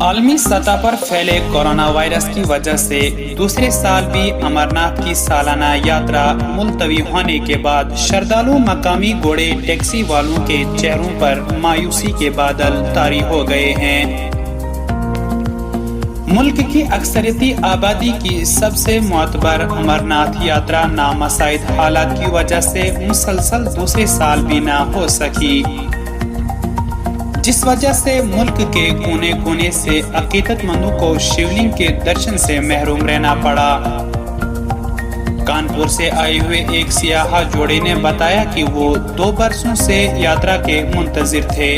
आलमी सतह पर फैले कोरोना वायरस की वजह से दूसरे साल भी अमरनाथ की सालाना यात्रा मुलतवी होने के बाद श्रद्धालु मकामी घोड़े टैक्सी वालों के चेहरों पर मायूसी के बादल तारी हो गए हैं। मुल्क की अक्सरियती आबादी की सबसे मोतबर अमरनाथ यात्रा नामसाइद हालात की वजह से मुसलसल दूसरे साल भी न हो सकी, जिस वजह से मुल्क के कोने कोने से अकीदतमंदों को शिवलिंग के दर्शन से महरूम रहना पड़ा। कानपुर से आए हुए एक सियाह जोड़े ने बताया कि वो 2 बरसों से यात्रा के मुंतजिर थे।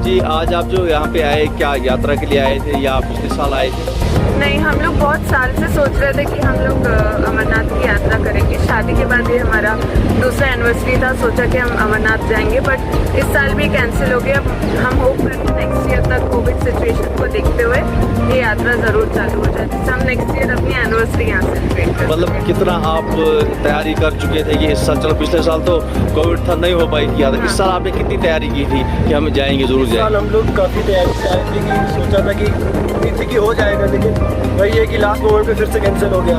जी, आज आप जो यहाँ पे आए, क्या यात्रा के लिए आए थे या पिछले साल आए थे? नहीं, हम लोग बहुत साल से सोच रहे थे कि हम लोग अमरनाथ की यात्रा करेंगे। शादी के बाद ये हमारा दूसरा एनिवर्सरी था, सोचा कि हम अमरनाथ जाएंगे, बट इस साल भी कैंसिल हो गया। हम होप करते नेक्स्ट ईयर तक कोविड सिचुएशन को देखते हुए ये यात्रा ज़रूर चालू हो जाए, जिससे हम नेक्स्ट ईयर अपनी एनिवर्सरी यहाँ सेलिब्रेट करें। मतलब कितना आप तैयारी कर चुके थे कि इस साल, चलो पिछले साल तो कोविड था, नहीं हो पाई थी यात्रा, इस साल आपने कितनी तैयारी की थी कि हम जाएंगे, जरूर जाएंगे? हम लोग काफ़ी तैयारी से आए थे कि सोचा था कि हो जाएगा, लेकिन वही है कि लास्ट मोमेंट पे फिर से कैंसिल हो गया।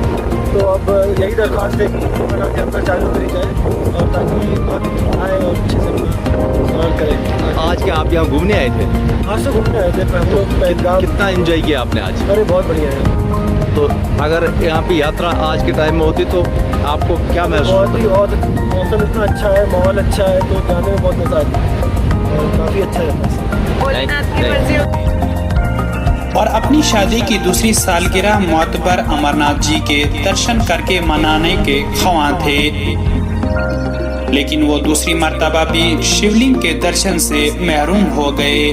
तो अब यही दरख्वास्त है कि अमरनाथ यात्रा चालू करी जाए और ताकि आए और अच्छे से सवाल करें। आज क्या आप यहाँ घूमने आए थे? आज से घूमने आए थे हम लोग पहलगाम। कितना एंजॉय किया आपने आज? अरे बहुत बढ़िया है। तो अगर यहाँ पे यात्रा आज के टाइम में होती तो आपको क्या महसूस? बहुत मौसम इतना अच्छा है, माहौल अच्छा है, तो जाने में बहुत मज़ा आता है और काफ़ी अच्छा रहता है। और अपनी शादी की दूसरी सालगिरह मोतबर अमरनाथ जी के दर्शन करके मनाने के ख्वाह थे, लेकिन वो दूसरी मर्तबा भी शिवलिंग के दर्शन से महरूम हो गए।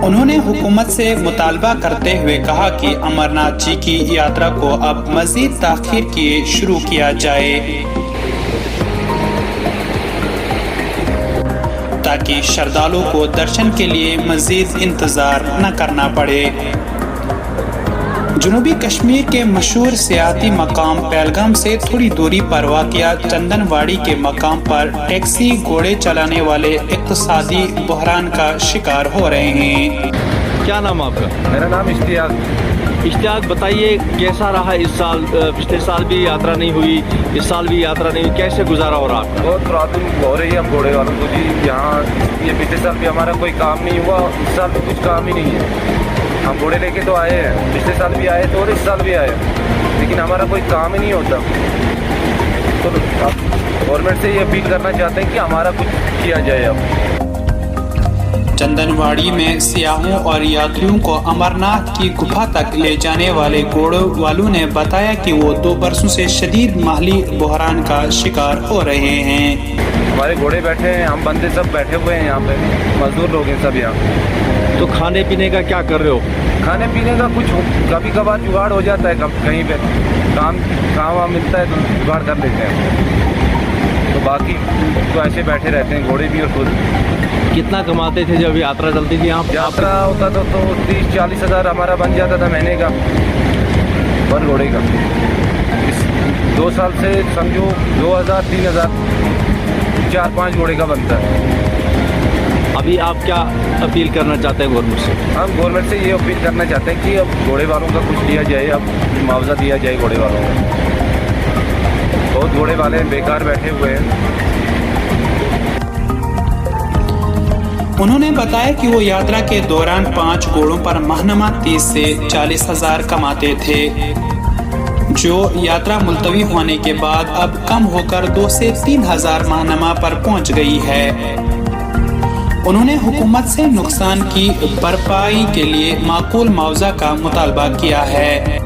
उन्होंने हुकूमत से मुतालबा करते हुए कहा कि अमरनाथ जी की यात्रा को अब मजीद ताखीर किए शुरू किया जाए, ताकि श्रद्धालुओं को दर्शन के लिए मजीद इंतजार न करना पड़े। जनूबी कश्मीर के मशहूर सियाहती मकाम पहलगाम से थोड़ी दूरी पर वाक़िया चंदनवाड़ी के मकाम पर टैक्सी घोड़े चलाने वाले इक़्तिसादी बहरान का शिकार हो रहे हैं। क्या नाम आपका? मेरा नाम इश्तियाक, बताइए कैसा रहा इस साल? पिछले साल भी यात्रा नहीं हुई, इस साल भी यात्रा नहीं हुई, कैसे गुजारा हो रहा आपका? बहुत प्रॉब्लम हो रही है हम घोड़े वालों को जी। यहाँ ये पिछले साल भी हमारा कोई काम नहीं हुआ, इस साल भी कुछ काम ही नहीं है। हम घोड़े लेके तो आए हैं, पिछले साल भी आए थे और इस साल भी आए, लेकिन हमारा कोई काम ही नहीं होता। तो गवर्नमेंट से ये अपील करना चाहते हैं कि हमारा कुछ किया जाए। अब चंदनवाड़ी में सियाहों और यात्रियों को अमरनाथ की गुफा तक ले जाने वाले घोड़ों वालों ने बताया कि वो 2 बरसों से शदीद माली बहरान का शिकार हो रहे हैं। हमारे घोड़े बैठे हैं, हम बंदे सब बैठे हुए हैं यहाँ पे, मजदूर लोग हैं सब यहाँ। तो खाने पीने का क्या कर रहे हो? खाने पीने का कुछ कभी कभार जुगाड़ हो जाता है, कहीं पे काम मिलता है तो जुगाड़ कर लेते हैं, तो बाकी तो ऐसे बैठे रहते हैं घोड़े भी और खुद। कितना कमाते थे जब यात्रा चलती थी यहाँ? यात्रा होता तो 30-40 हज़ार हमारा बन जाता था महीने का, पर घोड़े का। इस 2 साल से समझो 2000-3000 4-5 घोड़े का बनता है। अभी आप क्या अपील करना चाहते हैं गवर्नमेंट से? हम गवर्नमेंट से ये अपील करना चाहते हैं कि अब घोड़े वालों का कुछ दिया जाए, अब मुआवजा दिया जाए घोड़े वालों को। बहुत घोड़े वाले बेकार बैठे हुए हैं। उन्होंने बताया कि वो यात्रा के दौरान 5 घोड़ों पर माहनामा 30 से 40 हजार कमाते थे, जो यात्रा मुलतवी होने के बाद अब कम होकर 2 से 3 हजार माहनामा पर पहुंच गई है। उन्होंने हुकूमत से नुकसान की भरपाई के लिए माकूल मुआवजा का मुतालबा किया है,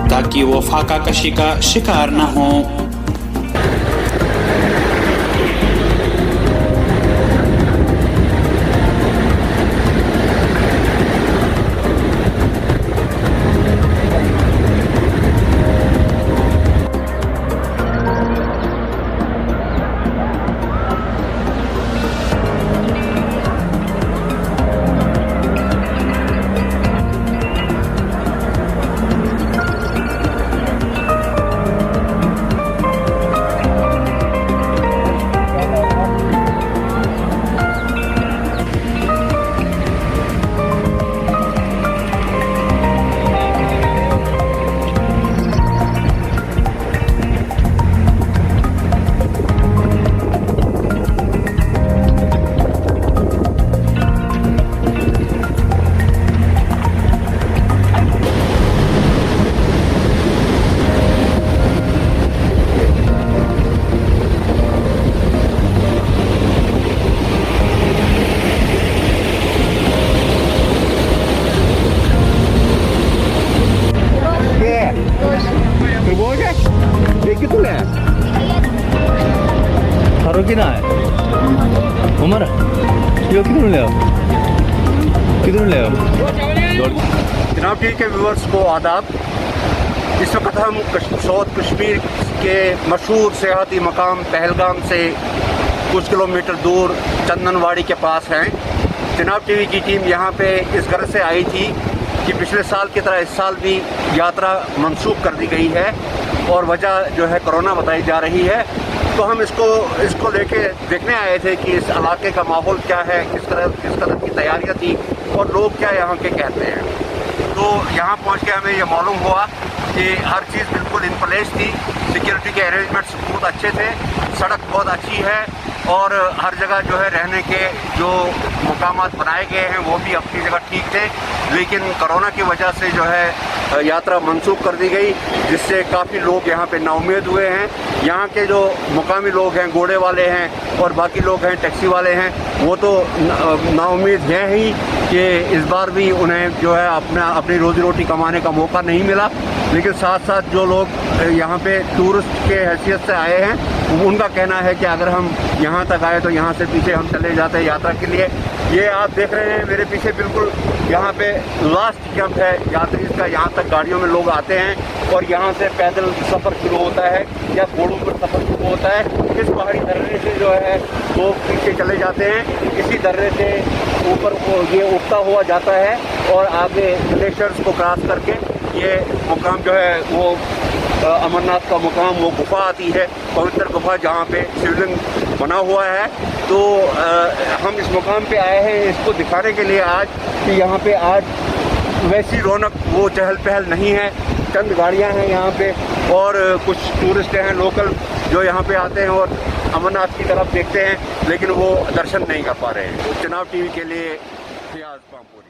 ताकि वो फाका कशी का शिकार न हो। हैं थारो की ना है उमर यो किधर ले आओ जनाब टीवी के व्यूअर्स को आदाब। इस वक्त हम साउथ कश्मीर के मशहूर सियाहती मकाम पहलगाम से कुछ किलोमीटर दूर चंदनवाड़ी के पास हैं। जनाब टीवी की टीम यहाँ पे इस गर्ज से आई थी कि पिछले साल की तरह इस साल भी यात्रा मनसूख कर दी गई है और वजह जो है कोरोना बताई जा रही है। तो हम इसको लेके देखने आए थे कि इस इलाके का माहौल क्या है, किस तरह की तैयारियां थी और लोग क्या यहाँ के कहते हैं। तो यहाँ पहुँच के हमें ये मालूम हुआ कि हर चीज़ बिल्कुल इन प्लेस थी, सिक्योरिटी के अरेंजमेंट्स बहुत अच्छे थे, सड़क बहुत अच्छी है और हर जगह जो है रहने के जो मकामात बनाए गए हैं वो भी अपनी जगह ठीक थे। लेकिन कोरोना की वजह से जो है यात्रा मनसूख कर दी गई, जिससे काफ़ी लोग यहाँ पे नाउम्मीद हुए हैं। यहाँ के जो मुकामी लोग हैं, घोड़े वाले हैं और बाकी लोग हैं टैक्सी वाले हैं, वो तो नाउम्मीद हैं ही कि इस बार भी उन्हें जो है अपनी रोज़ी रोटी कमाने का मौका नहीं मिला। लेकिन साथ साथ जो लोग यहाँ पे टूरिस्ट के हैसियत से आए हैं उनका कहना है कि अगर हम यहाँ तक आए तो यहाँ से पीछे हम चले जाते हैं यात्रा के लिए। ये आप देख रहे हैं मेरे पीछे बिल्कुल यहाँ पे लास्ट कैंप है यात्री का। यहाँ तक गाड़ियों में लोग आते हैं और यहाँ से पैदल सफ़र शुरू होता है या घोड़ों पर सफ़र शुरू होता है। इस पहाड़ी दर्रे से जो है लोग पीछे चले जाते हैं, इसी दर्रे से ऊपर ये उठता हुआ जाता है और आगे ग्लेशियर्स को क्रॉस करके ये मुकाम जो है वो अमरनाथ का मुकाम, वो गुफा आती है, पवित्र गुफा जहाँ पे शिवलिंग बना हुआ है। तो हम इस मुकाम पे आए हैं इसको दिखाने के लिए आज कि यहाँ पे आज वैसी रौनक वो चहल पहल नहीं है। चंद गाड़ियाँ हैं यहाँ पे और कुछ टूरिस्ट हैं लोकल जो यहाँ पे आते हैं और अमरनाथ की तरफ देखते हैं, लेकिन वो दर्शन नहीं कर पा रहे हैं। चुनाव टीवी के लिए रियाज पामपुर।